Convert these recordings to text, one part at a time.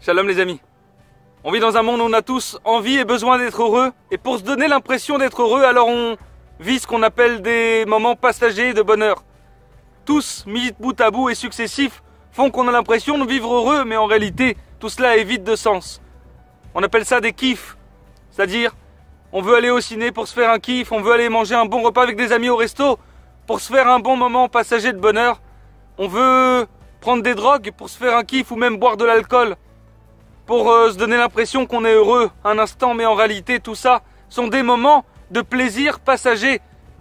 Shalom les amis. On vit dans un monde où on a tous envie et besoin d'être heureux. Et pour se donner l'impression d'être heureux, alors on vit ce qu'on appelle des moments passagers de bonheur. Tous, mis bout à bout et successifs, font qu'on a l'impression de vivre heureux, mais en réalité, tout cela est vide de sens. On appelle ça des kiffs. C'est-à-dire, on veut aller au ciné pour se faire un kiff, on veut aller manger un bon repas avec des amis au resto pour se faire un bon moment passager de bonheur. On veut prendre des drogues pour se faire un kiff ou même boire de l'alcool pour se donner l'impression qu'on est heureux un instant, mais en réalité tout ça sont des moments de plaisir passager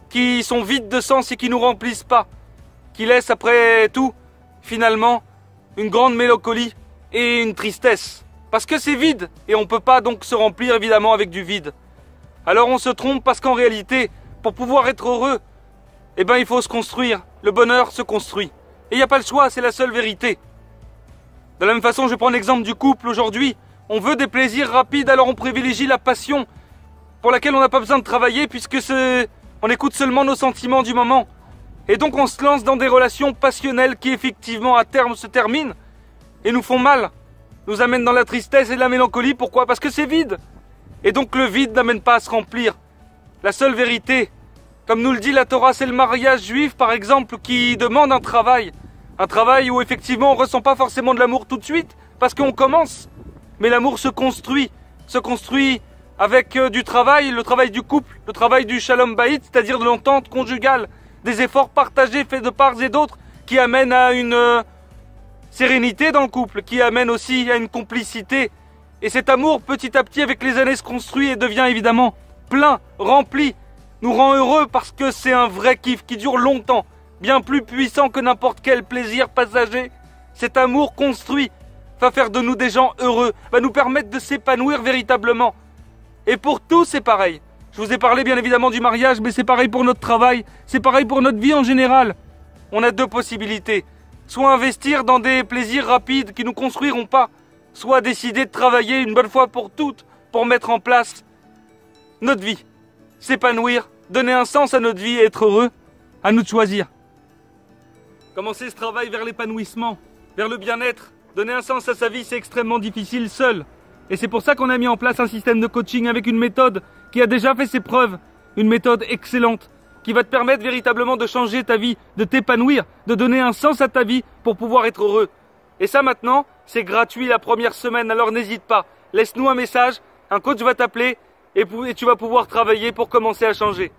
qui sont vides de sens et qui nous remplissent pas, qui laissent après tout finalement une grande mélancolie et une tristesse, parce que c'est vide et on peut pas donc se remplir évidemment avec du vide. Alors on se trompe parce qu'en réalité, pour pouvoir être heureux, eh ben il faut se construire, le bonheur se construit. Et il n'y a pas le choix, c'est la seule vérité. De la même façon, je prends l'exemple du couple aujourd'hui. On veut des plaisirs rapides, alors on privilégie la passion, pour laquelle on n'a pas besoin de travailler, puisque on écoute seulement nos sentiments du moment. Et donc on se lance dans des relations passionnelles qui effectivement à terme se terminent et nous font mal, nous amènent dans la tristesse et la mélancolie. Pourquoi? Parce que c'est vide. Et donc le vide n'amène pas à se remplir. La seule vérité, comme nous le dit la Torah, c'est le mariage juif par exemple qui demande un travail. Un travail où effectivement on ne ressent pas forcément de l'amour tout de suite, parce qu'on commence. Mais l'amour se construit avec du travail, le travail du couple, le travail du shalom bayit, c'est-à-dire de l'entente conjugale, des efforts partagés faits de part et d'autre, qui amènent à une sérénité dans le couple, qui amènent aussi à une complicité. Et cet amour, petit à petit, avec les années, se construit et devient évidemment plein, rempli, nous rend heureux parce que c'est un vrai kiff qui dure longtemps. Bien plus puissant que n'importe quel plaisir passager. Cet amour construit va faire de nous des gens heureux, va nous permettre de s'épanouir véritablement. Et pour tout, c'est pareil. Je vous ai parlé bien évidemment du mariage, mais c'est pareil pour notre travail, c'est pareil pour notre vie en général. On a deux possibilités. Soit investir dans des plaisirs rapides qui nous construiront pas, soit décider de travailler une bonne fois pour toutes pour mettre en place notre vie, s'épanouir, donner un sens à notre vie et être heureux. À nous de choisir. Commencer ce travail vers l'épanouissement, vers le bien-être, donner un sens à sa vie, c'est extrêmement difficile seul. Et c'est pour ça qu'on a mis en place un système de coaching avec une méthode qui a déjà fait ses preuves. Une méthode excellente, qui va te permettre véritablement de changer ta vie, de t'épanouir, de donner un sens à ta vie pour pouvoir être heureux. Et ça maintenant, c'est gratuit la première semaine, alors n'hésite pas. Laisse-nous un message, un coach va t'appeler et tu vas pouvoir travailler pour commencer à changer.